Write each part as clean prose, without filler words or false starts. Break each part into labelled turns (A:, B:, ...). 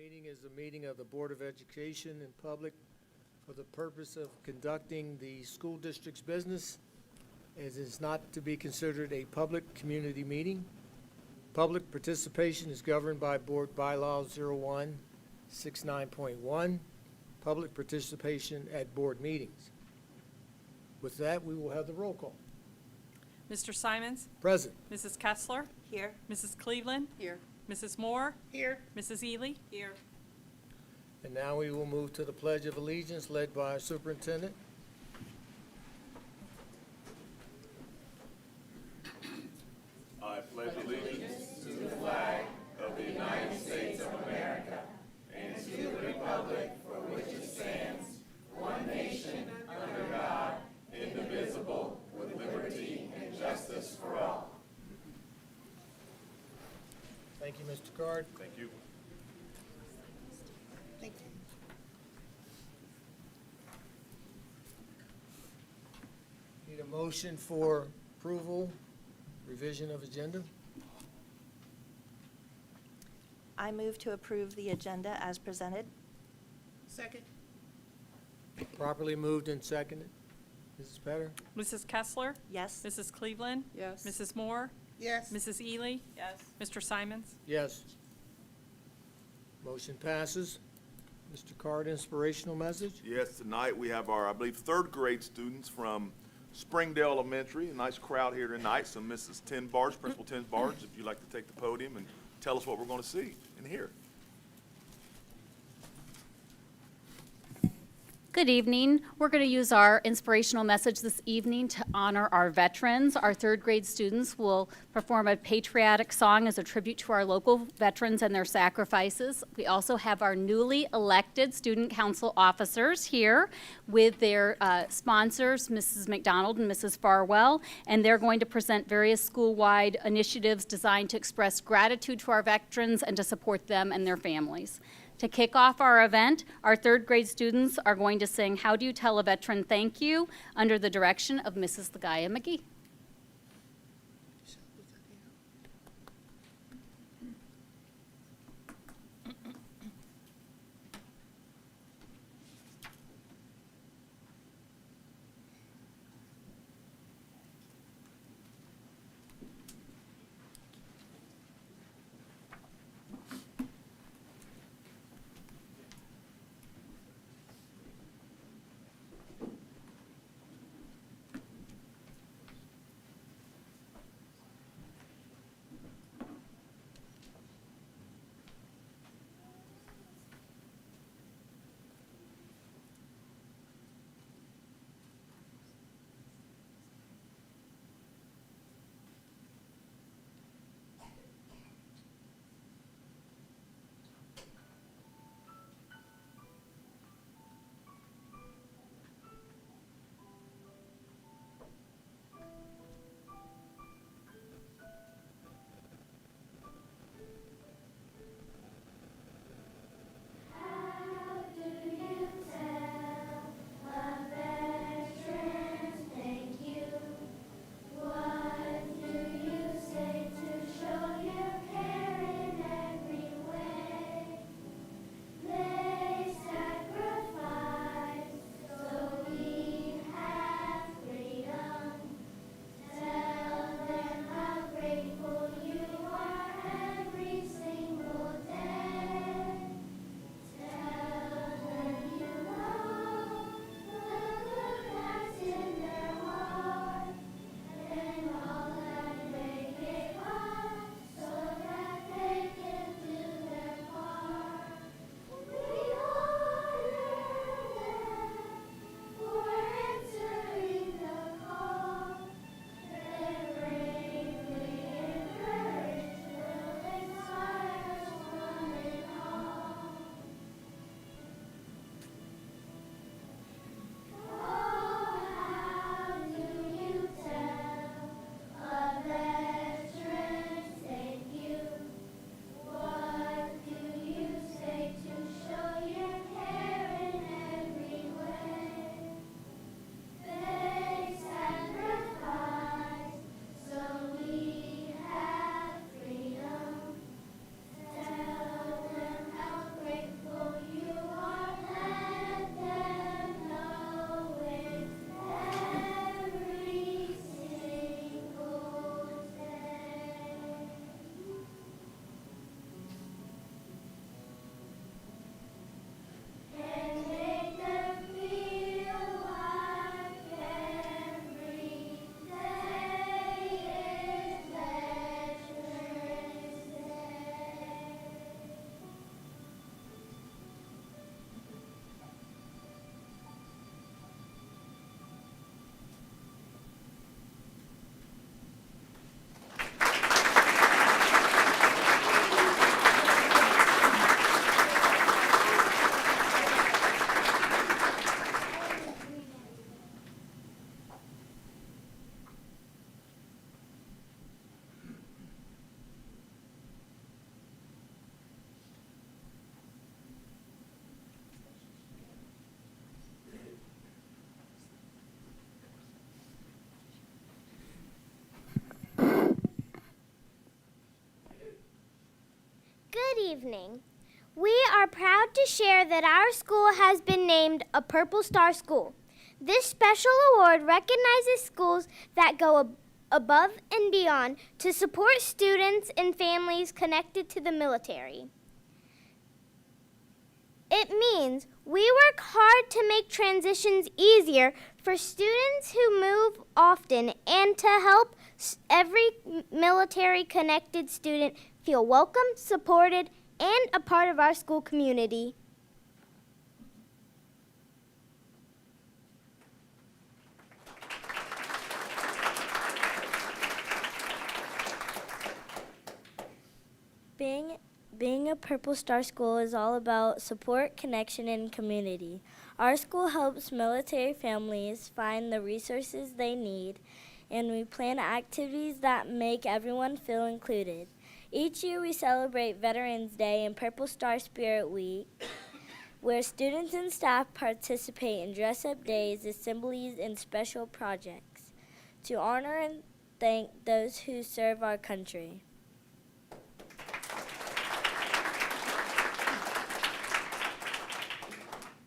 A: meeting is a meeting of the Board of Education in public for the purpose of conducting the school district's business. It is not to be considered a public community meeting. Public participation is governed by Board Bylaw 0169.1, public participation at board meetings. With that, we will have the roll call.
B: Mr. Simons?
A: Present.
B: Mrs. Kessler?
C: Here.
B: Mrs. Cleveland?
C: Here.
B: Mrs. Moore?
C: Here.
B: Mrs. Ely?
C: Here.
A: And now we will move to the Pledge of Allegiance led by our superintendent.
D: I pledge allegiance to the flag of the United States of America and to the republic for which it stands, one nation, under God, indivisible, with liberty and justice for all.
A: Thank you, Mr. Card.
D: Thank you.
C: Thank you.
A: Need a motion for approval, revision of agenda.
E: I move to approve the agenda as presented.
C: Second.
A: Properly moved and seconded. Mrs. Petter?
B: Mrs. Kessler?
E: Yes.
B: Mrs. Cleveland?
C: Yes.
B: Mrs. Moore?
C: Yes.
B: Mrs. Ely?
C: Yes.
B: Mr. Simons?
A: Yes. Motion passes. Mr. Card, inspirational message?
D: Yes, tonight we have our, I believe, third grade students from Springdale Elementary. A nice crowd here tonight. So Mrs. Tinbarge, Principal Tinbarge, if you'd like to take the podium and tell us what we're going to see and hear.
F: Good evening. We're going to use our inspirational message this evening to honor our veterans. Our third grade students will perform a patriotic song as a tribute to our local veterans and their sacrifices. We also have our newly elected student council officers here with their sponsors, Mrs. McDonald and Mrs. Farwell, and they're going to present various school-wide initiatives designed to express gratitude to our veterans and to support them and their families. To kick off our event, our third grade students are going to sing How Do You Tell a Veteran Thank You under the direction of Mrs. Ligaya McGee.
C: evening. We are proud to share that our school has been named a Purple Star School. This special award recognizes schools that go above and beyond to support students and families connected to the military. It means we work hard to make transitions easier for students who move often and to help every military-connected student feel welcome, supported, and a part of our school community. Being a Purple Star School is all about support, connection, and community. Our school helps military families find the resources they need, and we plan activities that make everyone feel included. Each year we celebrate Veterans Day and Purple Star Spirit Week, where students and staff participate in dress-up days, assemblies, and special projects to honor and thank those who serve our country.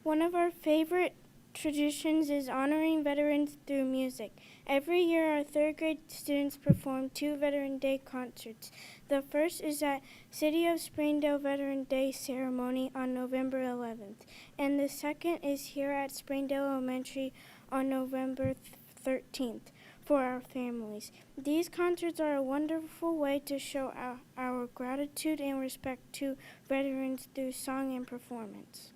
G: One of our favorite traditions is honoring veterans through music. Every year, our third grade students perform 2 Veteran Day concerts. The first is at City of Springdale Veteran Day ceremony on November 11th, and the second is here at Springdale Elementary on November 13th for our families. These concerts are a wonderful way to show our gratitude and respect to veterans through song and performance.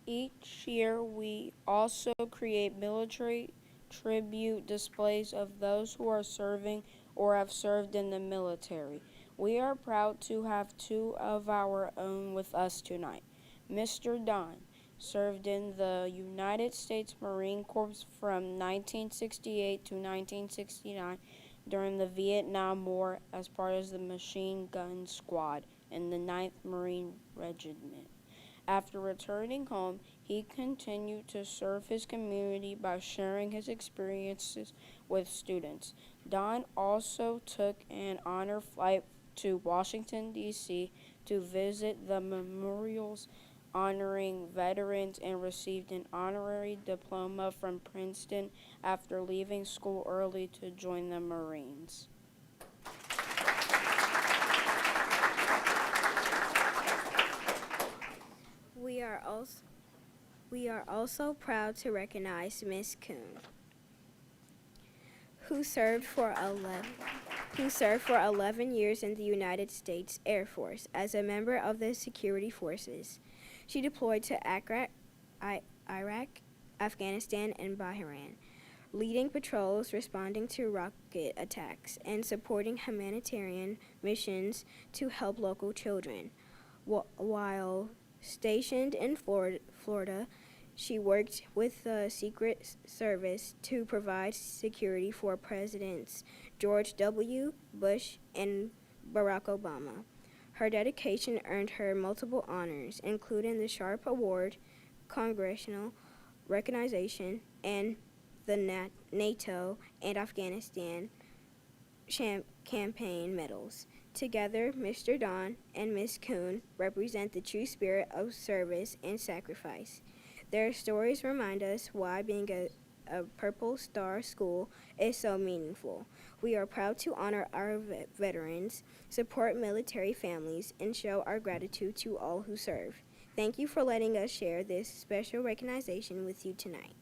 H: Each year, we also create military tribute displays of those who are serving or have served in the military. We are proud to have 2 of our own with us tonight. Mr. Don served in the United States Marine Corps from 1968 to 1969 during the Vietnam War as part of the Machine Gun Squad in the 9th Marine Regiment. After returning home, he continued to serve his community by sharing his experiences with students. Don also took an honor flight to Washington, D.C. to visit the memorials honoring veterans and received an honorary diploma from Princeton after leaving school early to join the Marines.
G: We are also proud to recognize Miss Kuhn, who served for 11 years in the United States Air Force as a member of the security forces. She deployed to Iraq, Afghanistan, and Bahrain, leading patrols, responding to rocket attacks, and supporting humanitarian missions to help local children. While stationed in Florida, she worked with the Secret Service to provide security for Presidents George W. Bush and Barack Obama. Her dedication earned her multiple honors, including the Sharp Award, congressional recognition, and the NATO and Afghanistan campaign medals. Together, Mr. Don and Ms. Kuhn represent the true spirit of service and sacrifice. Their stories remind us why being a Purple Star School is so meaningful. We are proud to honor our veterans, support military families, and show our gratitude to all who serve. Thank you for letting us share this special recognition with you tonight.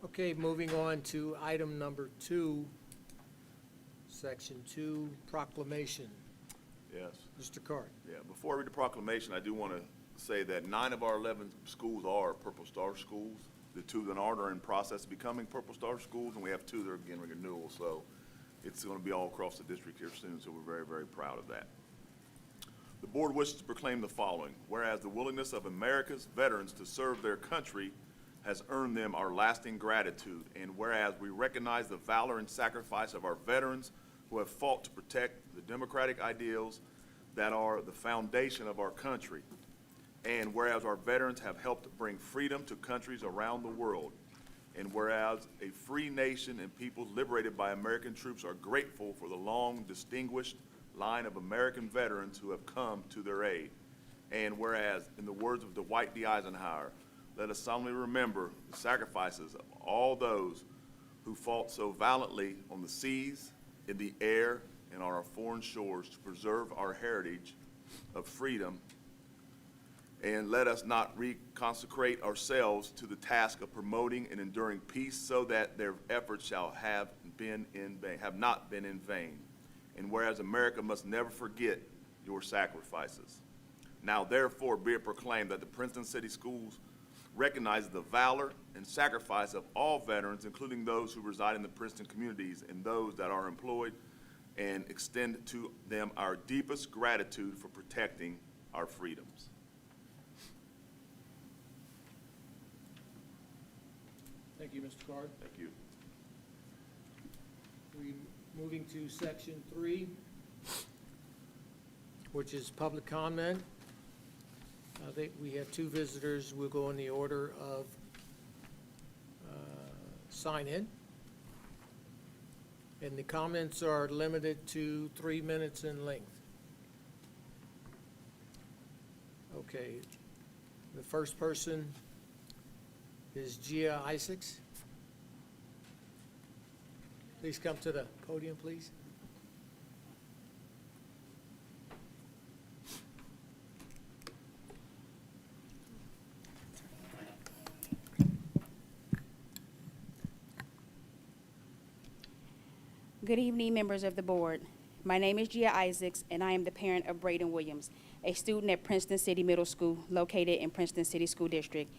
A: Okay, moving on to item number 2, section 2, proclamation.
D: Yes.
A: Mr. Card.
D: Yeah, before I read the proclamation, I do want to say that 9 of our 11 schools are Purple Star schools. The 2 that aren't are in process of becoming Purple Star schools, and we have 2 that are getting renewal. So it's going to be all across the district here soon, so we're very, very proud of that. The board wishes to proclaim the following. Whereas the willingness of America's veterans to serve their country has earned them our lasting gratitude, and whereas we recognize the valor and sacrifice of our veterans who have fought to protect the democratic ideals that are the foundation of our country, and whereas our veterans have helped bring freedom to countries around the world, and whereas a free nation and people liberated by American troops are grateful for the long, distinguished line of American veterans who have come to their aid, and whereas, in the words of Dwight D. Eisenhower, let us solemnly remember the sacrifices of all those who fought so valiantly on the seas, in the air, and on our foreign shores to preserve our heritage of freedom. And let us not reconsecrate ourselves to the task of promoting and enduring peace, so that their efforts shall have not been in vain. And whereas America must never forget your sacrifices. Now therefore be it proclaimed that the Princeton City Schools recognize the valor and sacrifice of all veterans, including those who reside in the Princeton communities and those that are employed, and extend to them our deepest gratitude for protecting our freedoms.
A: Thank you, Mr. Card.
D: Thank you.
A: We moving to section 3, which is public comment. We have 2 visitors. We'll go in the order of sign in. And the comments are limited to 3 minutes in length. Okay, the first person is Gia Isaacs. Please come to the podium, please.
I: Good evening, members of the board. My name is Gia Isaacs, and I am the parent of Braden Williams, a student at Princeton City Middle School located in Princeton City School District.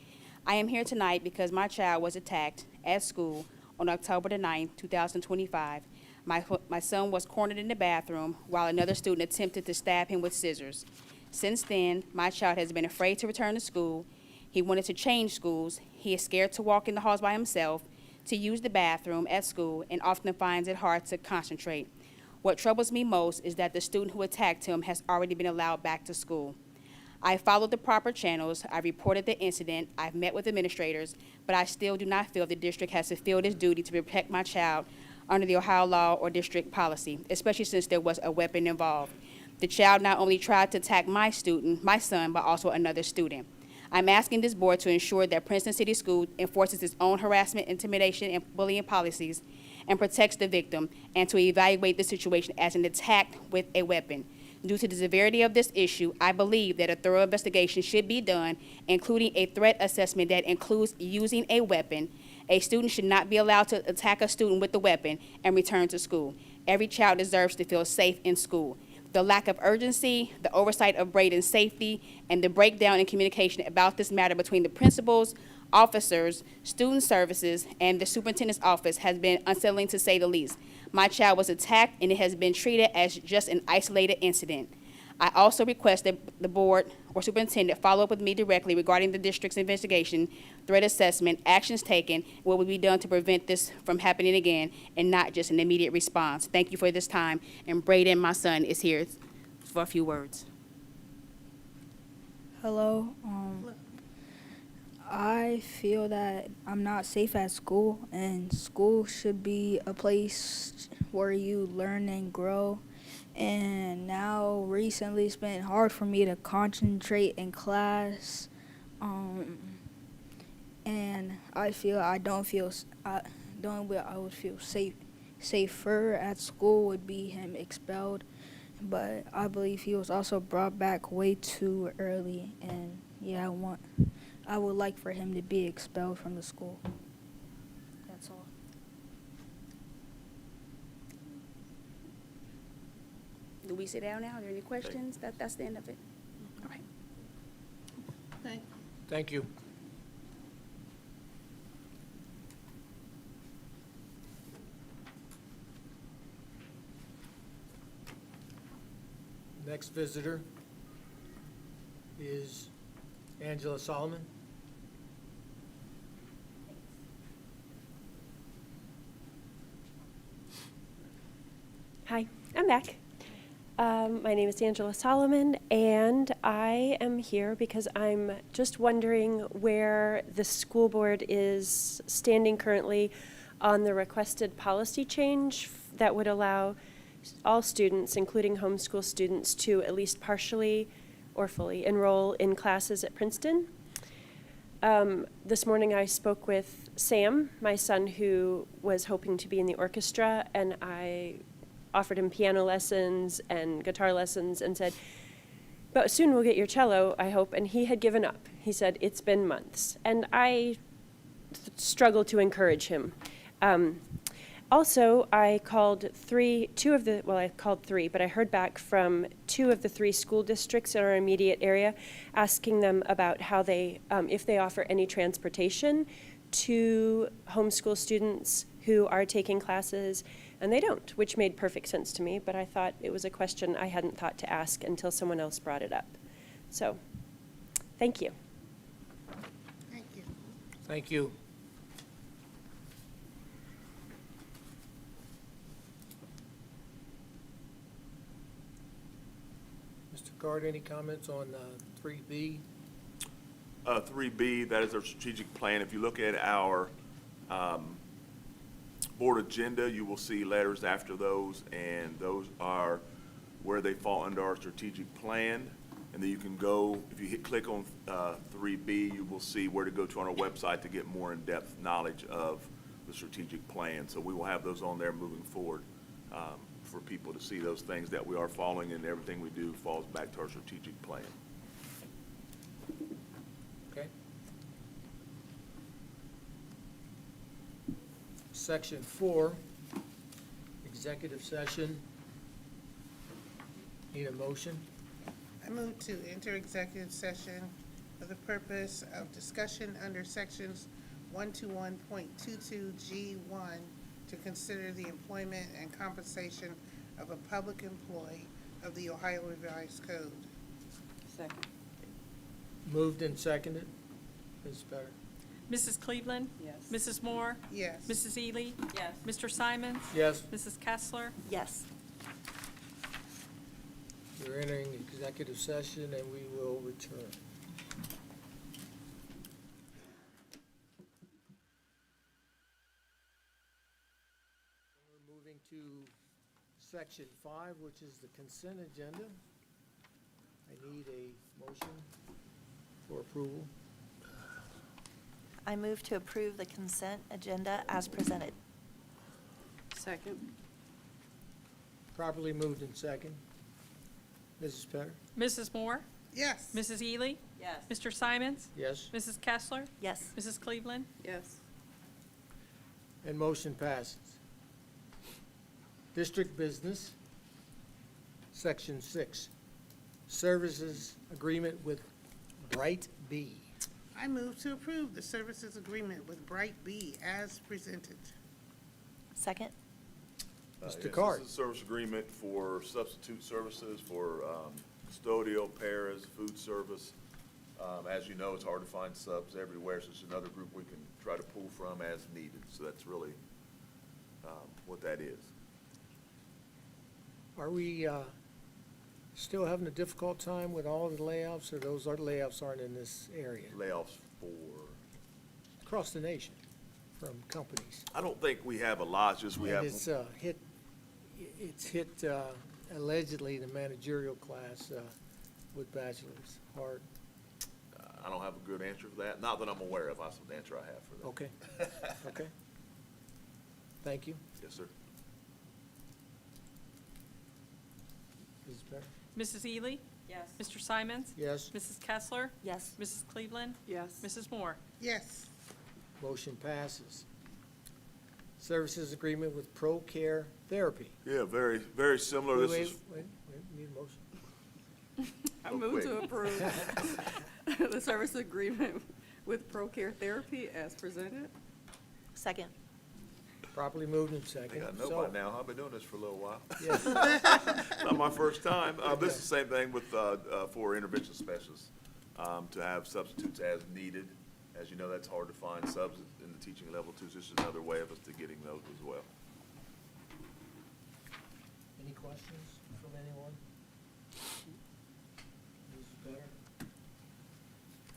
I: I am here tonight because my child was attacked at school on October the 9th, 2025. My son was cornered in the bathroom while another student attempted to stab him with scissors. Since then, my child has been afraid to return to school. He wanted to change schools. He is scared to walk in the halls by himself, to use the bathroom at school, and often finds it hard to concentrate. What troubles me most is that the student who attacked him has already been allowed back to school. I followed the proper channels. I reported the incident. I've met with administrators, but I still do not feel the district has fulfilled its duty to protect my child under the Ohio law or district policy, especially since there was a weapon involved. The child not only tried to attack my son, but also another student. I'm asking this board to ensure that Princeton City School enforces its own harassment, intimidation, and bullying policies and protects the victim, and to evaluate the situation as an attack with a weapon. Due to the severity of this issue, I believe that a thorough investigation should be done, including a threat assessment that includes using a weapon. A student should not be allowed to attack a student with a weapon and return to school. Every child deserves to feel safe in school. The lack of urgency, the oversight of Braden's safety, and the breakdown in communication about this matter between the principals, officers, student services, and the superintendent's office has been unsettling, to say the least. My child was attacked, and it has been treated as just an isolated incident. I also request that the board or superintendent follow up with me directly regarding the district's investigation, threat assessment, actions taken, what will be done to prevent this from happening again, and not just an immediate response. Thank you for this time, and Braden, my son, is here for a few words.
J: Hello. I feel that I'm not safe at school, and school should be a place where you learn and grow. And now recently it's been hard for me to concentrate in class. And I would feel safer at school would be him expelled. But I believe he was also brought back way too early, and yeah, I would like for him to be expelled from the school.
I: Do we sit down now? Are there any questions? That's the end of it. All right.
A: Thank you. Next visitor is Angela Solomon.
K: Hi, I'm back. My name is Angela Solomon, and I am here because I'm just wondering where the school board is standing currently on the requested policy change that would allow all students, including homeschool students, to at least partially or fully enroll in classes at Princeton. This morning I spoke with Sam, my son, who was hoping to be in the orchestra, and I offered him piano lessons and guitar lessons and said, but soon we'll get your cello, I hope. And he had given up. He said, it's been months. And I struggled to encourage him. Also, I called I called three, but I heard back from 2 of the 3 school districts in our immediate area, asking them about how they, if they offer any transportation to homeschool students who are taking classes, and they don't, which made perfect sense to me, but I thought it was a question I hadn't thought to ask until someone else brought it up. So, thank you.
L: Thank you.
A: Thank you. Mr. Card, any comments on 3B?
D: 3B, that is our strategic plan. If you look at our board agenda, you will see letters after those, and those are where they fall under our strategic plan. And then you can go, if you click on 3B, you will see where to go to on our website to get more in-depth knowledge of the strategic plan. So we will have those on there moving forward for people to see those things that we are following, and everything we do falls back to our strategic plan.
A: Okay. Section 4, executive session. Need a motion?
L: I move to enter executive session for the purpose of discussion under sections 121.22G1 to consider the employment and compensation of a public employee of the Ohio Revised Code.
H: Second.
A: Moved and seconded. Ms. Better.
B: Mrs. Cleveland?
H: Yes.
B: Mrs. Moore?
L: Yes.
B: Mrs. Ely?
H: Yes.
B: Mr. Simons?
A: Yes,
B: Mrs. Kessler?
E: Yes.
A: we're entering executive session and we will return. We're moving to section 5, which is the consent agenda. I need a motion for approval.
E: I move to approve the consent agenda as presented.
H: Second.
A: Properly moved and second. Mrs. Petter?
B: Mrs. Moore?
L: Yes.
B: Mrs. Ely?
H: Yes.
B: Mr. Simons?
A: Yes.
B: Mrs. Kessler?
E: Yes.
B: Mrs. Cleveland?
H: Yes.
A: And motion passes. District business, section 6, services agreement with Bright B.
L: I move to approve the services agreement with Bright B as presented.
E: Second?
A: Mr. Card.
D: This is a service agreement for substitute services for custodial, paras, food service. As you know, it's hard to find subs everywhere, so it's another group we can try to pull from as needed. So that's really what that is.
A: Are we still having a difficult time with all the layoffs, or those layoffs aren't in this area?
D: Layoffs for,
A: Across the nation from companies.
D: I don't think we have a lot, just we have.
A: And it's hit allegedly the managerial class with bachelors hard.
D: I don't have a good answer for that. Not that I'm aware of. That's the answer I have for that.
A: Okay, okay. Thank you.
D: Yes, sir.
A: Mrs. Better?
B: Mrs. Ely?
H: Yes.
B: Mr. Simons?
A: Yes,
B: Mrs. Kessler?
E: Yes.
B: Mrs. Cleveland?
H: Yes.
B: Mrs. Moore?
L: Yes.
A: motion passes. services agreement with ProCare Therapy.
D: Yeah, very, very similar.
A: Wait,
D: This is,
A: wait, need a motion.
B: I
D: Real
B: move
D: quick.
B: to approve the service agreement with ProCare Therapy as presented.
E: Second.
A: Properly moved in
D: I
A: second.
D: think I know
A: So,
D: by now. I've been doing this for a little while.
A: yes.
D: Not my first time. This is the same thing with, for intervention specialists, to have substitutes as needed. As you know, that's hard to find subs in the teaching level too, so this is another way of us to getting those as well.
A: Any questions from anyone? Mrs. Better?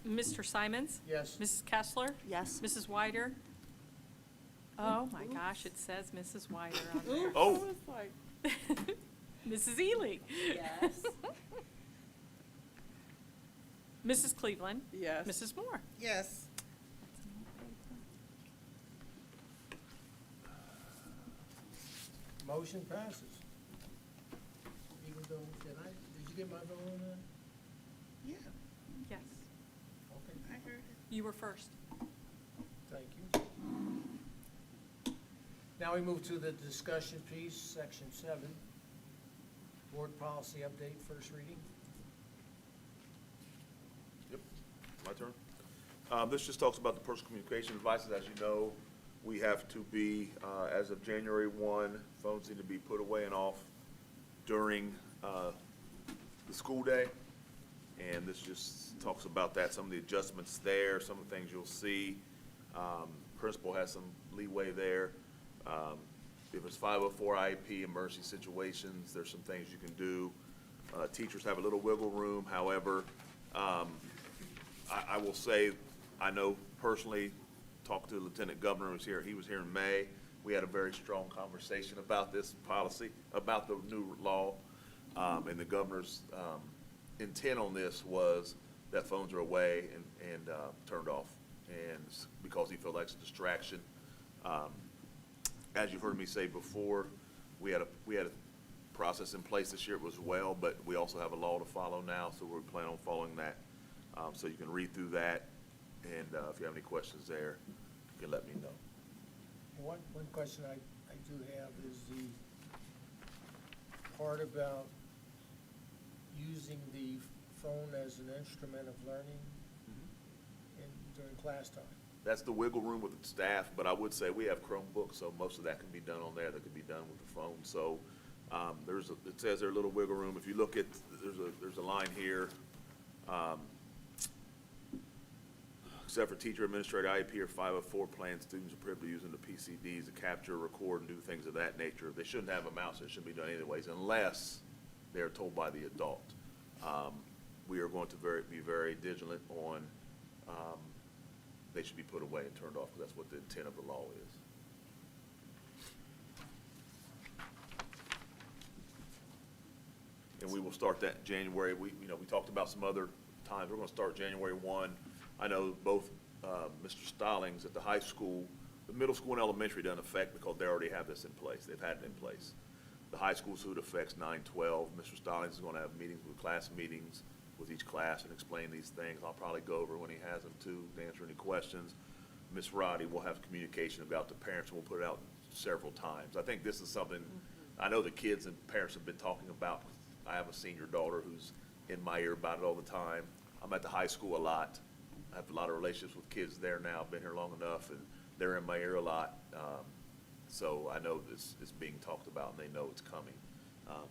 B: Mr. Simons?
A: Yes.
B: Mrs. Kessler?
E: Yes.
B: Mrs. Wyder? Oh my gosh, it says Mrs. Wyder on there.
D: Oh.
B: Mrs. Ely?
E: Yes.
B: Mrs. Cleveland?
L: Yes.
B: Mrs. Moore?
L: Yes.
A: Motion passes. Even though, did you get my vote on that?
L: Yeah,
B: Yes.
A: Okay,
L: I heard it.
B: You were first.
A: thank you. Now we move to the discussion piece, section 7. Board policy update, first reading.
D: Yep, my turn. This just talks about the personal communication devices. As you know, we have to be, as of January 1, phones need to be put away and off during the school day. And this just talks about that, some of the adjustments there, some of the things you'll see. Principal has some leeway there. If it's 504 IEP, emergency situations, there's some things you can do. Teachers have a little wiggle room. However, I will say, I know personally, talked to the Lieutenant Governor who was here. He was here in May. We had a very strong conversation about this policy, about the new law. And the governor's intent on this was that phones are away and turned off, and because he felt like it's a distraction. As you've heard me say before, we had a process in place this year. It was well, but we also have a law to follow now, so we're planning on following that. So you can read through that, and if you have any questions there, you can let me know.
A: One question I do have is the part about using the phone as an instrument of learning during class time.
D: That's the wiggle room with the staff, but I would say we have Chromebooks, so most of that can be done on there. That could be done with the phone. So it says there's a little wiggle room. If you look at, there's a line here. Except for teacher, administrator, IEP, or 504 plan, students are prohibited using the PCDs to capture, record, and do things of that nature. They shouldn't have a mouse. It shouldn't be done anyways, unless they're told by the adult. We are going to be very vigilant on they should be put away and turned off, because that's what the intent of the law is. And we will start that in January. We talked about some other times. We're going to start January 1. I know both Mr. Stallings at the high school, the middle school and elementary doesn't affect because they already have this in place. They've had it in place. The high school suit affects 9/12. Mr. Stallings is going to have meetings with class meetings with each class and explain these things. I'll probably go over when he has them too, to answer any questions. Miss Roddy will have communication about the parents, and we'll put it out several times. I think this is something I know the kids and parents have been talking about. I have a senior daughter who's in my ear about it all the time. I'm at the high school a lot. I have a lot of relationships with kids there now. I've been here long enough, and they're in my ear a lot. So I know this is being talked about, and they know it's coming.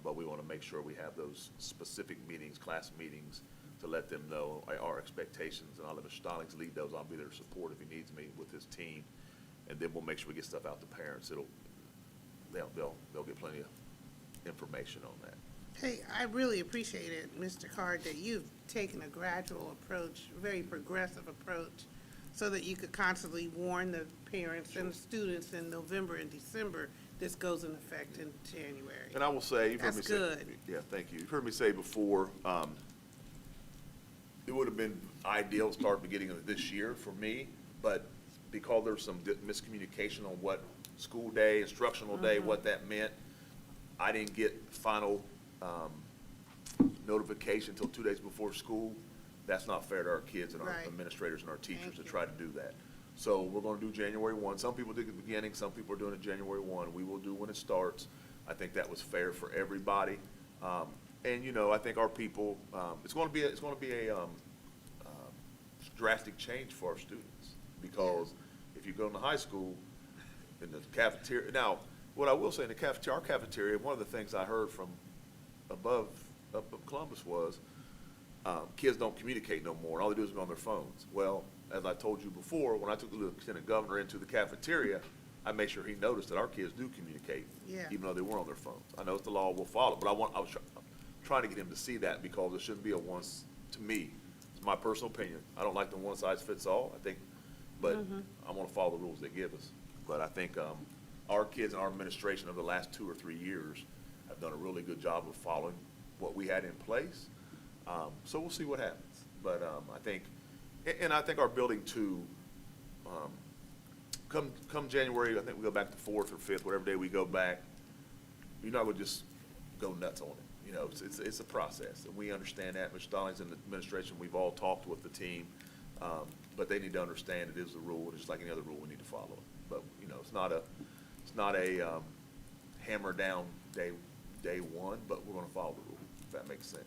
D: But we want to make sure we have those specific meetings, class meetings, to let them know our expectations. And I'll let Mr. Stallings lead those. I'll be their support if he needs me with his team. And then we'll make sure we get stuff out to parents. They'll get plenty of information on that.
L: Hey, I really appreciate it, Mr. Card, that you've taken a gradual approach, a very progressive approach, so that you could constantly warn the parents and the students in November and December. This goes in effect in January.
D: And I will say, you've heard me
L: That's
D: say.
L: good.
D: Yeah, thank you. You've heard me say before, it would have been ideal to start beginning of this year for me, but because there's some miscommunication on what school day, instructional day, what that meant, I didn't get final notification until 2 days before school. That's not fair to our kids and our
L: Right.
D: administrators and our teachers
L: Thank
D: to
L: you.
D: try to do that. So we're gonna do January 1. Some people did at the beginning, some people are doing it January 1. We will do when it starts. I think that was fair for everybody. And, you know, I think our people, it's gonna be a drastic change for our students. Because if you go into high school, in the cafeteria, now, what I will say in the cafeteria, our cafeteria, one of the things I heard from up Columbus was, kids don't communicate no more. All they do is go on their phones. Well, as I told you before, when I took the lieutenant governor into the cafeteria, I made sure he noticed that our kids do communicate, even though they weren't on their phones. I know it's the law, we'll follow, but I'm trying to get him to see that because it shouldn't be a to me, it's my personal opinion. I don't like the one size fits all, I think, but I want to follow the rules they give us. But I think our kids and our administration over the last 2 or 3 years have done a really good job of following what we had in place. So we'll see what happens. But I think our building too, come January, I think we go back to 4th or 5th, whatever day we go back, you're not gonna just go nuts on it. You know, it's a process, and we understand that. Mr. Stallings and the administration, we've all talked with the team, but they need to understand it is a rule, just like any other rule, we need to follow it. But, you know, it's not a hammer down day one, but we're gonna follow the rule, if that makes sense.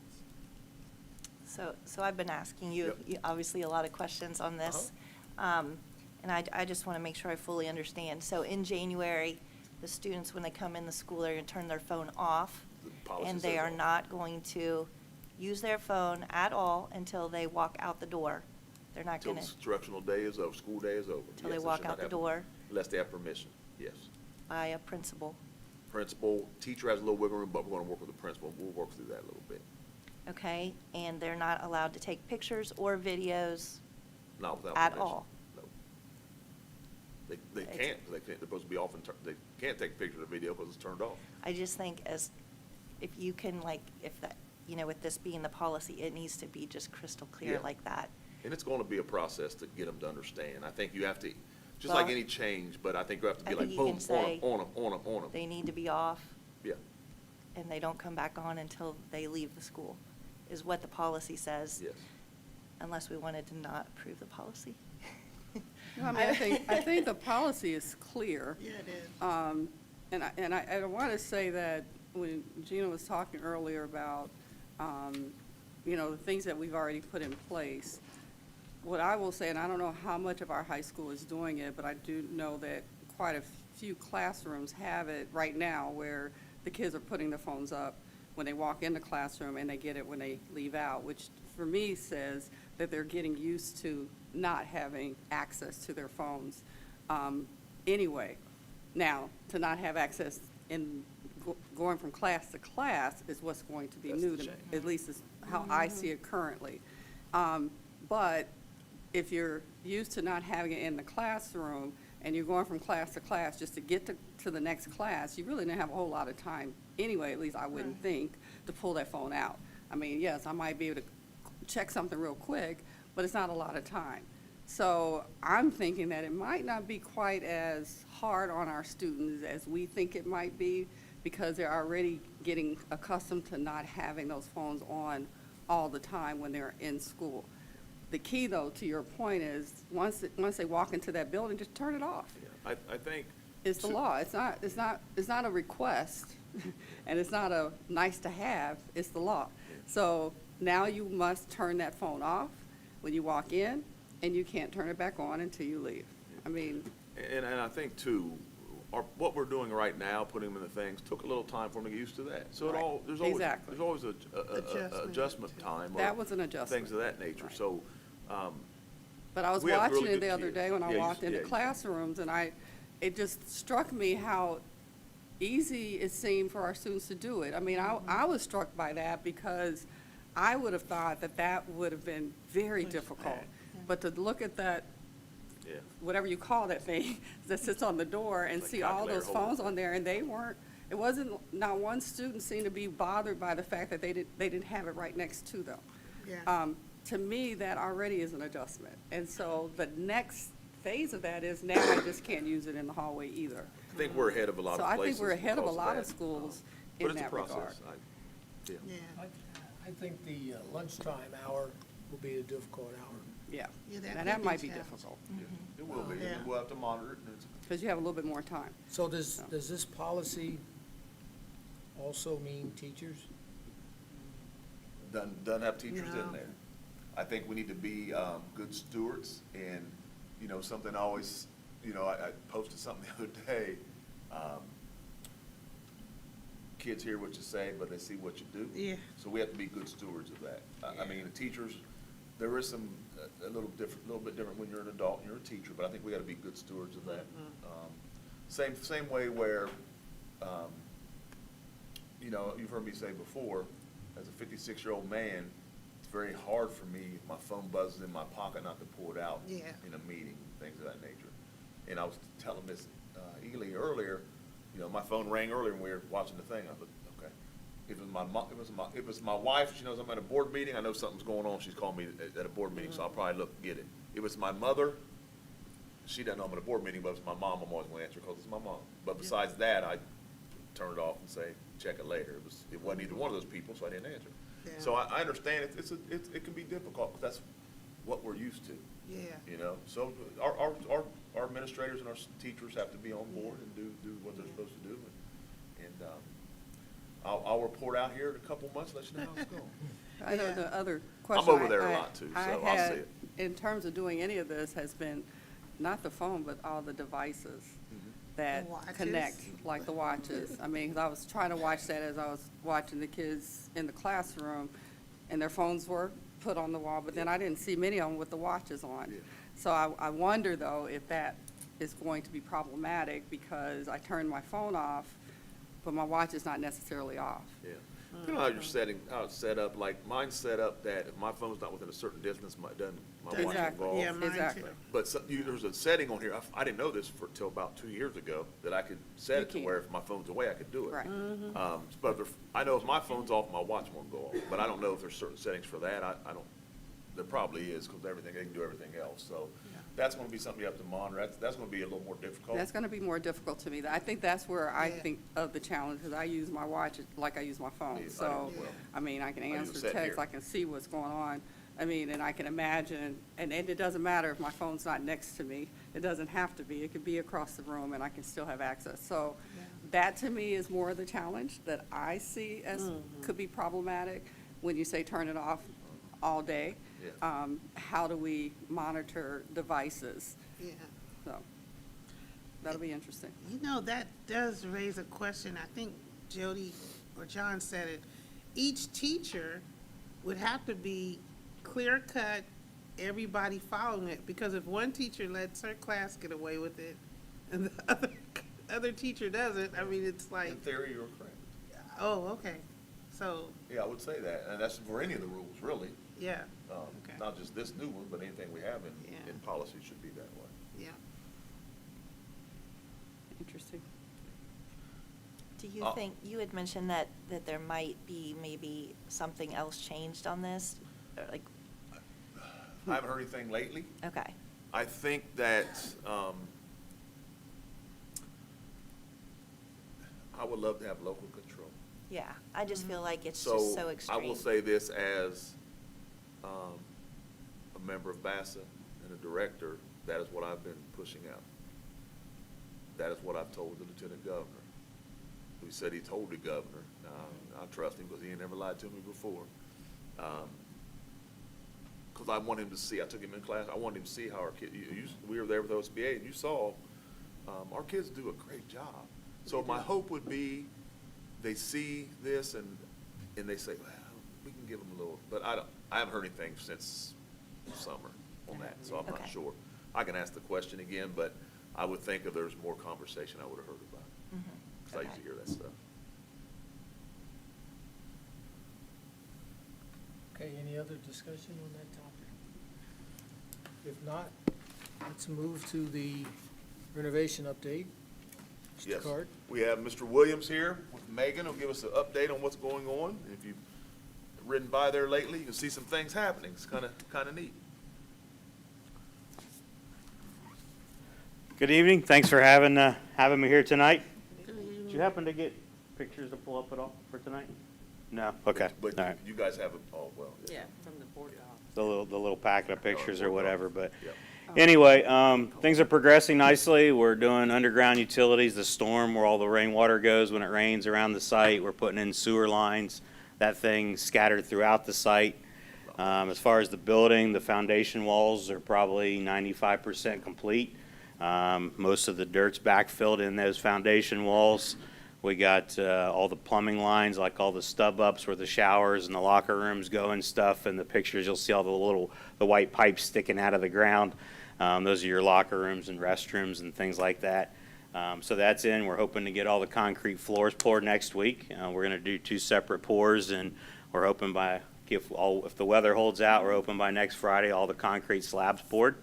E: So I've been asking you, obviously, a lot of questions on this. And I just want to make sure I fully understand. So in January, the students, when they come in the school, they're going to turn their phone off, and they are not going to use their phone at all until they walk out the door. They're not going to.
D: Until instructional day is over, school day is over.
E: Until they walk out the door.
D: Unless they have permission, yes.
E: By a principal.
D: Principal, teacher has a little wiggle room, but we're gonna work with the principal. We'll work through that a little bit.
E: Okay, and they're not allowed to take pictures or videos
D: Not without
E: at
D: permission.
E: all.
D: No. They can't, 'cause they're supposed to be off and they can't take pictures or video because it's turned off.
E: I just think if you can, like, if that, you know, with this being the policy, it needs to be just crystal clear
D: Yeah.
E: like that.
D: And it's gonna be a process to get them to understand. I think you have to, just like
E: Well,
D: any change, but I think you have to
E: I
D: be like,
E: think you
D: boom,
E: can say
D: on them.
E: They need to be off,
D: Yeah,
E: and they don't come back on until they leave the school, is what the policy says.
D: yes.
E: Unless we wanted to not approve the policy.
B: No, I mean, I think the policy is clear.
L: Yeah, it is.
B: And I want to say that when Gina was talking earlier about, you know, the things that we've already put in place, what I will say, and I don't know how much of our high school is doing it, but I do know that quite a few classrooms have it right now where the kids are putting their phones up when they walk in the classroom and they get it when they leave out, which for me says that they're getting used to not having access to their phones anyway. Now, to not have access in going from class to class is what's going to be
D: That's
B: new
D: the
B: to me,
D: change.
B: at least is how I see it currently. But if you're used to not having it in the classroom and you're going from class to class just to get to the next class, you really didn't have a whole lot of time anyway, at least I wouldn't think, to pull that phone out. I mean, yes, I might be able to check something real quick, but it's not a lot of time. So I'm thinking that it might not be quite as hard on our students as we think it might be, because they're already getting accustomed to not having those phones on all the time when they're in school. The key, though, to your point is, once they walk into that building, just turn it off.
D: Yeah, I think.
B: It's the law. It's not a request, and it's not a nice to have. It's the law. So now you must turn that phone off when you walk in, and you can't turn it back on until you leave. I mean.
D: And I think too, what we're doing right now, putting them in the things, took a little time for them to get used to that. So
B: Right.
D: there's
B: Exactly.
D: always a adjustment time.
B: That was an adjustment.
D: Things of that nature.
B: Right.
D: So,
B: But I was
D: we have
B: watching
D: really
B: it the
D: good
B: other
D: kids.
B: day when I
D: Yeah,
B: walked into
D: yeah.
B: classrooms, and it just struck me how easy it seemed for our students to do it. I mean, I was struck by that because I would have thought that would have been very difficult. But to look at that,
D: yeah.
B: whatever you call that thing, that sits on the door and
D: Like
B: see all
D: calculator
B: those
D: holder.
B: phones on there, and it wasn't, not one student seemed to be bothered by the fact that they didn't have it right next to them.
L: Yeah.
B: To me, that already is an adjustment. And so the next phase of that is now I just can't use it in the hallway either.
D: I think we're ahead of a lot
B: So
D: of
B: I
D: places.
B: think we're ahead of a
D: because
B: lot
D: that.
B: of schools
D: But
B: in
D: it's a
B: that regard.
D: process.
L: Yeah.
A: I think the lunchtime hour will be a difficult hour.
B: Yeah,
L: Yeah,
B: and
L: could
B: that might be
L: challenging.
B: difficult,
D: It will be,
L: Yeah.
D: we'll have to monitor it, and it's,
B: because you have a little bit more time.
A: So does this policy also mean teachers?
D: doesn't have teachers
L: No.
D: in there. I think we need to be, good stewards, and, you know, something I always, you know, I posted something the other day, kids hear what you say, but they see what you do.
L: Yeah.
D: So we have to be good stewards of that. I mean, the teachers, there is some, a little bit different when you're an adult and you're a teacher, but I think we gotta be good stewards of that. Same way where, you know, you've heard me say before, as a 56-year-old man, it's very hard for me, if my phone buzzes in my pocket, not to pull it out
L: Yeah.
D: in a meeting, things of that nature. And I was telling Miss Ely earlier, you know, my phone rang earlier when we were watching the thing. I thought, okay. If it was my wife, she knows I'm at a board meeting, I know something's going on, she's calling me at a board meeting, so I'll probably look and get it. If it's my mother, she doesn't know I'm at a board meeting, but if it's my mom, I'm always gonna answer because it's my mom. But besides that, I turn it off and say, check it later. It wasn't either one of those people, so I didn't answer.
L: Yeah.
D: So I understand it can be difficult, but that's what we're used to.
L: Yeah.
D: You know, so our administrators and our teachers have to be on board and do what they're supposed to do. And I'll report out here in a couple months, let you know how it's going.
B: I know
L: Yeah.
B: the other question.
D: over there a lot, too, so
B: I
D: I'll
B: had,
D: see it.
B: in terms of doing any of this, has been not the phone, but all the devices that
L: The watches?
B: connect, like the watches. I mean, 'cause I was trying to watch that as I was watching the kids in the classroom, and their phones were put on the wall, but then I didn't see many of them with the watches on.
D: Yeah.
B: So I wonder, though, if that is going to be problematic, because I turned my phone off, but my watch is not necessarily off.
D: Yeah. You know how you're setting, how it's set up, like mine's set up that if my phone's not within a certain distance, my watch is
B: Exactly.
D: involved.
L: Yeah, mine
B: Exactly.
L: too.
D: But there's a setting on here, I didn't know this till about 2 years ago, that I could set
B: You
D: it to
B: can.
D: where if my phone's away, I could do it.
B: Right.
D: But I know if my phone's off, my watch won't go off, but I don't know if there's certain settings for that, I don't, there probably is, because they can do everything else, so that's gonna be something you have to monitor, that's gonna be a little more difficult.
B: That's gonna be more difficult to me. I think that's where I
L: Yeah.
B: think of the challenge, because I use my watch like I use my
D: Yeah,
B: phone.
D: I do
B: So,
D: as well.
B: I mean, I can
D: I do
B: answer
D: the set
B: texts,
D: here.
B: I can see what's going on. I mean, and I can imagine, and it doesn't matter if my phone's not next to me. It doesn't have to be. It could be across the room, and I can still have access. So that, to me, is more of the challenge that I see as could be problematic when you say turn it off all day.
D: Yeah.
B: How do we monitor devices?
L: Yeah.
B: So, that'll be interesting.
L: You know, that does raise a question. I think Jody or John said it. Each teacher would have to be clear-cut, everybody following it, because if one teacher lets her class get away with it and the other teacher doesn't, I mean, it's like,
D: In theory, you're correct.
L: oh, okay. So,
D: Yeah, I would say that, and that's for any of the rules, really.
L: yeah,
D: Um,
L: Okay.
D: Not just this new one, but anything we have
L: Yeah.
D: in policy should be that way.
L: yeah.
B: Interesting.
E: Do you
D: Uh,
E: think, you had mentioned that there might be maybe something else changed on this? Or like,
D: I haven't heard anything lately.
E: okay,
D: I think that, I would love to have local control.
E: yeah, I just feel like it's just so extreme.
D: I will say this as, a member of BASA and a director, that is what I've been pushing out. That is what I've told the lieutenant governor, who said he told the governor. I trust him because he ain't never lied to me before. Because I want him to see, I took him in class, I wanted him to see how our kid, we were there with OSBA, and you saw, our kids do a great job. So my hope would be, they see this and they say, well, we can give them a little, but I haven't heard anything since summer on that, so I'm not
E: Okay.
D: sure. I can ask the question again, but I would think if there's more conversation, I would have heard about it.
E: Mhm.
D: 'Cause I used to
E: Okay.
D: hear that stuff.
A: Okay, any other discussion on that topic? If not, let's move to the renovation update. Mr.
D: Yes.
A: Card?
D: We have Mr. Williams here with Megan, who'll give us an update on what's going on. If you've ridden by there lately, you can see some things happening. It's kind of neat.
M: Good evening. Thanks for having me here tonight. Did you happen to get pictures to pull up at all for tonight? No? Okay.
D: But
M: All right.
D: you guys have it, oh, well.
B: Yeah, from the board doc.
M: the little packet of pictures or whatever, but anyway, things are progressing nicely. We're doing underground utilities, the storm where all the rainwater goes when it rains around the site. We're putting in sewer lines, that thing scattered throughout the site. As far as the building, the foundation walls are probably 95% complete. Most of the dirt's backfilled in those foundation walls. We got all the plumbing lines, like all the stub ups where the showers and the locker rooms go and stuff. And the pictures, you'll see all the white pipes sticking out of the ground. Those are your locker rooms and restrooms and things like that. So that's in. We're hoping to get all the concrete floors poured next week. We're going to do 2 separate pours, and we're hoping if the weather holds out, we're hoping by next Friday all the concrete slabs poured.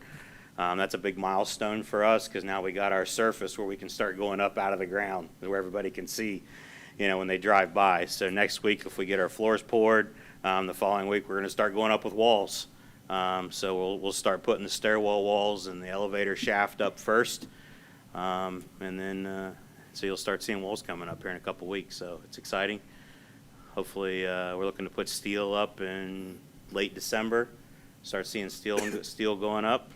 M: That's a big milestone for us because now we got our surface where we can start going up out of the ground where everybody can see, when they drive by. So next week, if we get our floors poured, the following week we're going to start going up with walls. So we'll start putting the stairwell walls and the elevator shaft up first, and then so you'll start seeing walls coming up here in a couple weeks. So it's exciting. Hopefully, we're looking to put steel up in late December. Start seeing steel going up.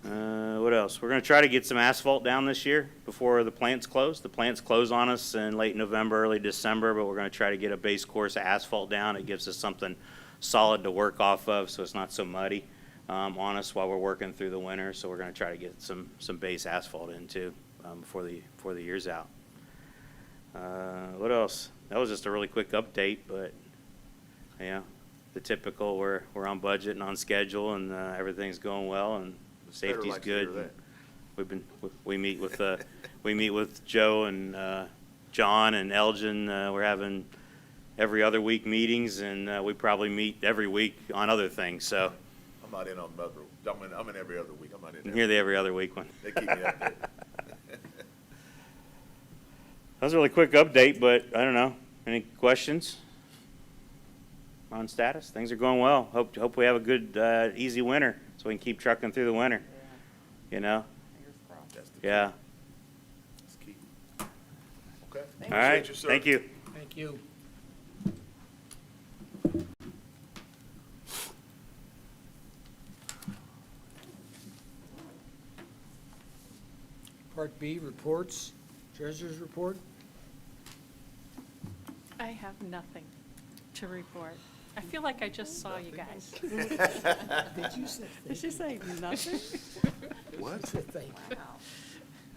M: What else? We're going to try to get some asphalt down this year before the plants close. The plants close on us in late November, early December, but we're going to try to get a base course of asphalt down. It gives us something solid to work off of so it's not so muddy on us while we're working through the winter. So we're going to try to get some base asphalt in too before the year's out. What else? That was just a really quick update, but yeah, the typical, we're on budget and on schedule, and everything's going well, and safety's good. We meet with Joe and John and Elgin. We're having every other week meetings, and we probably meet every week on other things. So
D: I'm not in on I'm in every other week. I'm not in.
M: You're the every other week one.
D: They keep me up there.
M: That was a really quick update, but I don't know. Any questions on status? Things are going well. Hope we have a good, easy winter so we can keep trucking through the winter.
D: That's the key.
M: Yeah.
D: That's key. Okay.
M: All right.
D: Appreciate you, sir.
M: Thank you.
A: Thank you. Part B, reports. Treasurer's report.
N: I have nothing to report. I feel like I just saw you guys.
A: Did you say?
N: Did she say nothing?
D: What?
A: Thank you.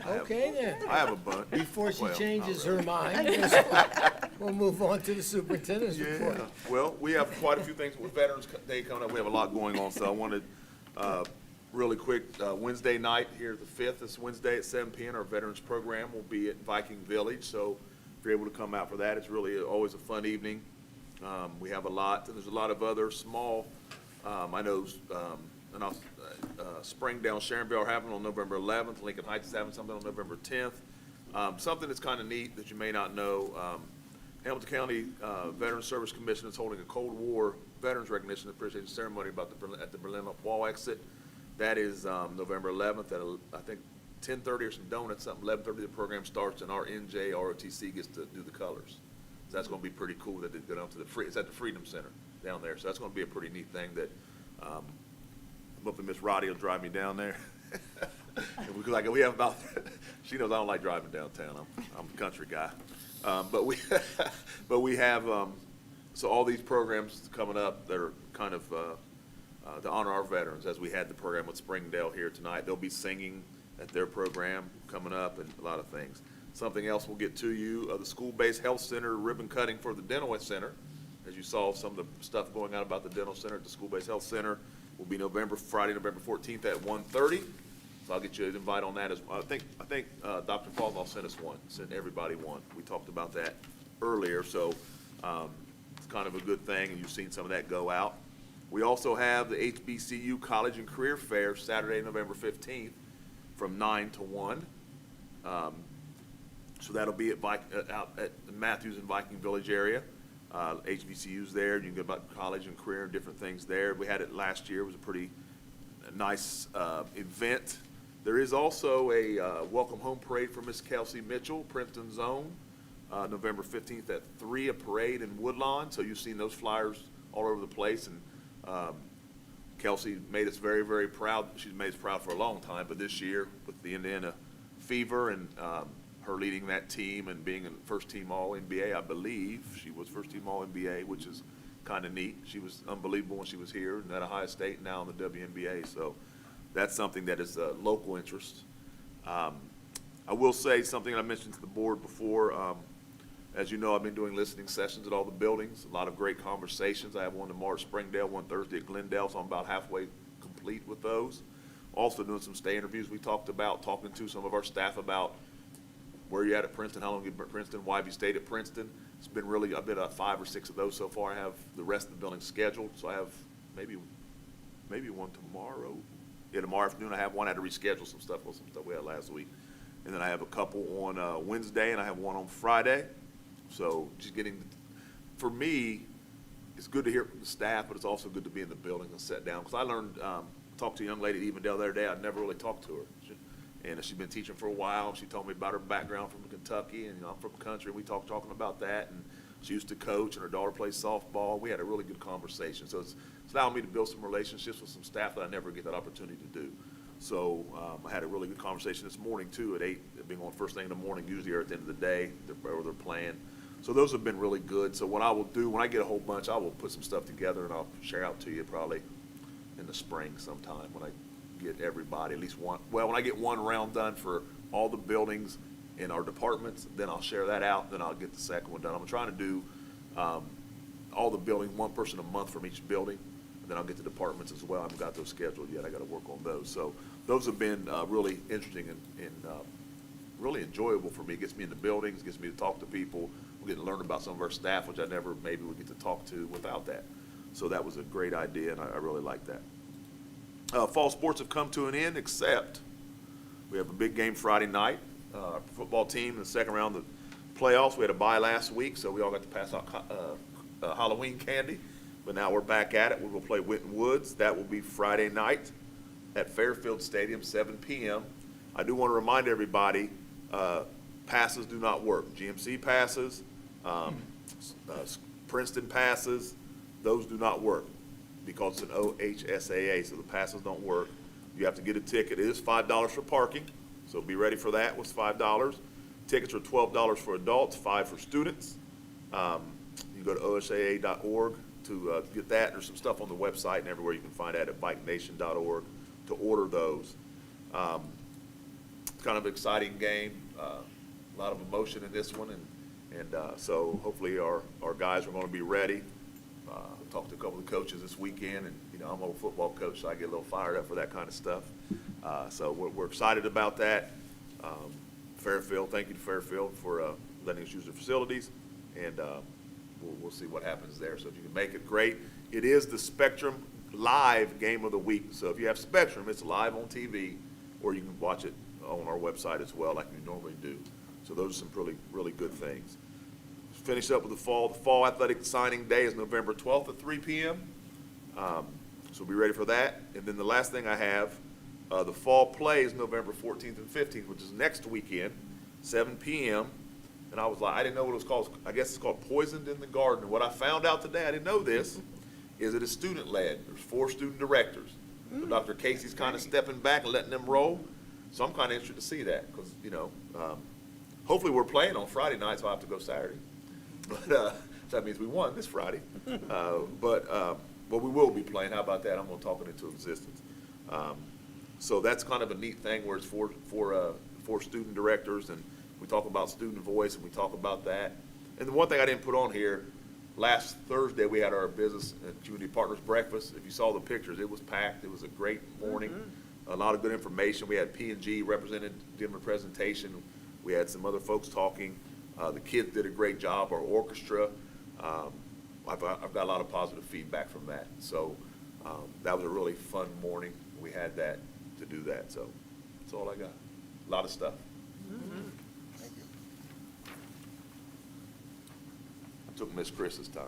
A: Okay then.
D: I have a bunch.
A: Before she
D: Well,
A: changes
D: not
A: her mind, we'll move on to the superintendent's report.
D: Yeah. Well, we have quite a few things with Veterans Day coming up. We have a lot going on, so I wanted really quick, Wednesday night here, the 5th, this Wednesday at 7 p.m. Our Veterans Program will be at Viking Village, so if you're able to come out for that, it's really always a fun evening. We have a lot, and there's a lot of other small, I know, Springdale and Sharonville are having on November 11th. Lincoln Heights is having something on November 10th. Something that's kind of neat that you may not know, Hamilton County Veterans Service Commission is holding a Cold War Veterans Recognition and Appreciation Ceremony at the Berlin Wall exit. That is November 11th at, I think, 10:30 or some donuts, something, 11:30 the program starts, and our NJ ROTC gets to do the colors. So that's going to be pretty cool that they go down to it's at the Freedom Center down there. So that's going to be a pretty neat thing that, hopefully Miss Roddy will drive me down there. We have about, she knows I don't like driving downtown. I'm a country guy. But we have, so all these programs coming up that are kind of, to honor our veterans, as we had the program with Springdale here tonight. They'll be singing at their program coming up and a lot of things. Something else we'll get to you, the school-based health center ribbon cutting for the dental center. As you saw some of the stuff going on about the dental center at the school-based health center will be Friday, November 14th at 1:30. So I'll get you an invite on that as well. I think Dr. Falvall sent us one, sent everybody one. We talked about that earlier, so it's kind of a good thing, and you've seen some of that go out. We also have the HBCU College and Career Fair Saturday, November 15th from 9 to 1. So that'll be out at Matthews and Viking Village area. HBCU's there. You can go about college and career and different things there. We had it last year. It was a pretty nice event. There is also a welcome home parade for Miss Kelsey Mitchell, Princeton Zone, November 15th at 3, a parade in Woodlawn. So you've seen those flyers all over the place, and Kelsey made us very, very proud. She's made us proud for a long time, but this year with the Indiana Fever and her leading that team and being a first-team All-NBA, I believe she was first-team All-NBA, which is kind of neat. She was unbelievable when she was here and at Ohio State and now in the WNBA. So that's something that is a local interest. I will say something I mentioned to the board before. As you know, I've been doing listening sessions at all the buildings, a lot of great conversations. I have one tomorrow at Springdale, one Thursday at Glendale, so I'm about halfway complete with those. Also doing some stay interviews. We talked about talking to some of our staff about where you at Princeton, how long you've been at Princeton, why have you stayed at Princeton. It's been really, I've been at 5 or 6 of those so far. I have the rest of the building scheduled, so I have maybe one tomorrow. Yeah, tomorrow afternoon I have one. I had to reschedule some stuff we had last week. And then I have a couple on Wednesday, and I have one on Friday. So just getting, for me, it's good to hear from the staff, but it's also good to be in the building and sit down. Because I learned, talked to a young lady at Evendale the other day. I'd never really talked to her. And she's been teaching for a while. She told me about her background from Kentucky, and I'm from country. We talking about that. And she used to coach, and her daughter plays softball. We had a really good conversation. So it's allowed me to build some relationships with some staff that I never get that opportunity to do. So I had a really good conversation this morning, too, at 8, being on first thing in the morning, usually or at the end of the day, where they're playing. So those have been really good. So what I will do, when I get a whole bunch, I will put some stuff together and I'll share out to you probably in the spring sometime when I get everybody, at least one. Well, when I get one round done for all the buildings in our departments, then I'll share that out, then I'll get the second one done. I'm trying to do all the buildings, one person a month from each building, and then I'll get the departments as well. I haven't got those scheduled yet. I got to work on those. So those have been really interesting and really enjoyable for me. It gets me in the buildings, gets me to talk to people. We get to learn about some of our staff, which I never maybe would get to talk to without that. So that was a great idea, and I really like that. Fall sports have come to an end, except we have a big game Friday night. Our football team in the second round of the playoffs, we had a bye last week, so we all got to pass out Halloween candy. But now we're back at it. We're going to play Winton Woods. That will be Friday night at Fairfield Stadium, 7 p.m. I do want to remind everybody, passes do not work. GMC passes, Princeton passes, those do not work because it's an OHSAA, so the passes don't work. You have to get a ticket. It is $5 for parking, so be ready for that. It's $5. Tickets are $12 for adults, $5 for students. You go to OHSAA.org to get that. There's some stuff on the website and everywhere you can find that at bikenation.org to order those. It's kind of an exciting game. A lot of emotion in this one, and so hopefully our guys are going to be ready. Talked to a couple of the coaches this weekend, and I'm an old football coach, so I get a little fired up for that kind of stuff. So we're excited about that. Fairfield, thank you to Fairfield for letting us use the facilities, and we'll see what happens there. So if you can make it, great. It is the Spectrum Live Game of the Week, so if you have Spectrum, it's live on TV, or you can watch it on our website as well, like we normally do. So those are some really, really good things. Finish up with the fall. The fall athletic signing day is November 12th at 3 p.m. So be ready for that. And then the last thing I have, the fall play is November 14th and 15th, which is next weekend, 7 p.m. And I was like, I didn't know what it was called. I guess it's called Poisoned in the Garden. And what I found out today, I didn't know this, is it is student-led. There's 4 student directors. So Dr. Casey's kind of stepping back and letting them roll. So I'm kind of interested to see that because, hopefully we're playing on Friday night, so I'll have to go Saturday. But so that means we won this Friday. But we will be playing. How about that? I'm going to talk it into existence. So that's kind of a neat thing where it's for student directors, and we talk about student voice, and we talk about that. And the one thing I didn't put on here, last Thursday we had our business and community partners breakfast. If you saw the pictures, it was packed. It was a great morning. A lot of good information. We had P&G represented, giving a presentation. We had some other folks talking. The kids did a great job. Our orchestra. I've got a lot of positive feedback from that. So that was a really fun morning. We had that to do that. So that's all I got. A lot of stuff. Thank you. I took Miss Chris's time.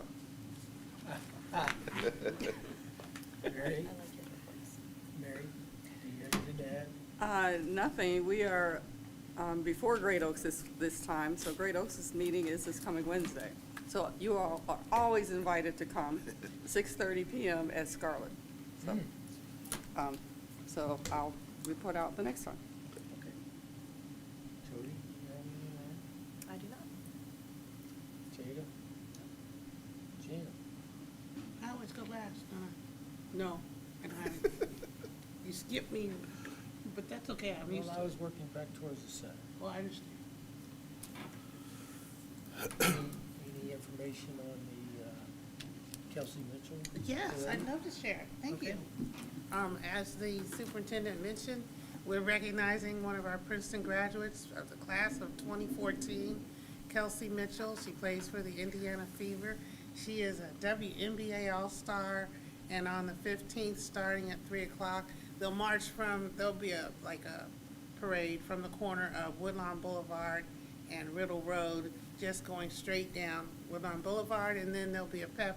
A: Mary? Mary, do you have anything to add?
B: Nothing. We are before Great Oaks this time, so Great Oaks' meeting is this coming Wednesday. So you all are always invited to come, 6:30 PM at Scarlet. So, so I'll report out the next time.
A: Okay. Jody, you have anything
E: I do not.
A: to add? Jada? Gina?
L: I always go last, don't I? No, I don't have it. You skipped me, but that's okay, I'm used
A: Well,
L: to
A: I
L: it.
A: was working back towards the center.
L: Well, I understand.
A: Any information on the Kelsey Mitchell?
L: Yes, I'd love to share it. Thank you. As the superintendent mentioned, we're recognizing one of our Princeton graduates of the class of 2014, Kelsey Mitchell. She plays for the Indiana Fever. She is a WNBA All-Star, and on the 15th, starting at 3 o'clock, there'll be a parade from the corner of Woodlawn Boulevard and Riddle Road, just going straight down Woodlawn Boulevard, and then there'll be a pep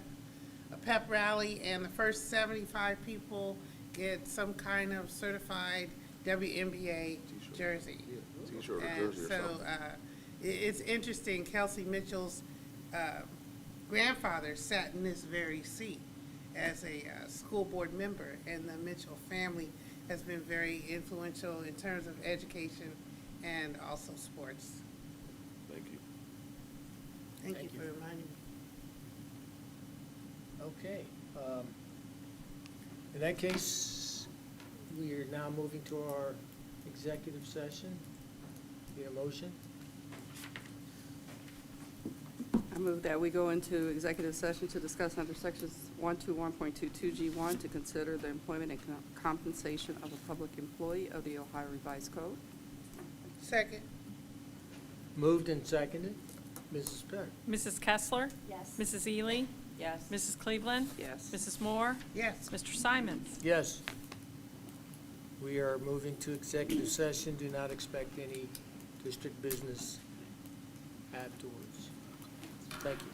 L: rally, and the first 75 people get some kind of certified WNBA jersey.
D: T-shirt or
L: And
D: jersey or
L: so,
D: something.
L: it's interesting, Kelsey Mitchell's, grandfather sat in this very seat as a, school board member, and the Mitchell family has been very influential in terms of education and also sports.
D: Thank you.
L: Thank you
A: Thank you.
L: for reminding me.
A: Okay. In that case, we are now moving to our executive session. Need a motion?
B: I move that we go into executive session to discuss under sections 121.22G1 to consider the employment and compensation of a public employee of the Ohio Revised Code.
L: Second.
A: Moved and seconded. Mrs. Peck?
N: Mrs. Kessler?
E: Yes.
N: Mrs. Ely?
B: Yes.
N: Mrs. Cleveland?
B: Yes.
N: Mrs. Moore?
L: Yes.
N: Mr. Simons?
A: Yes. We are moving to executive session. Do not expect any district business afterwards. Thank you.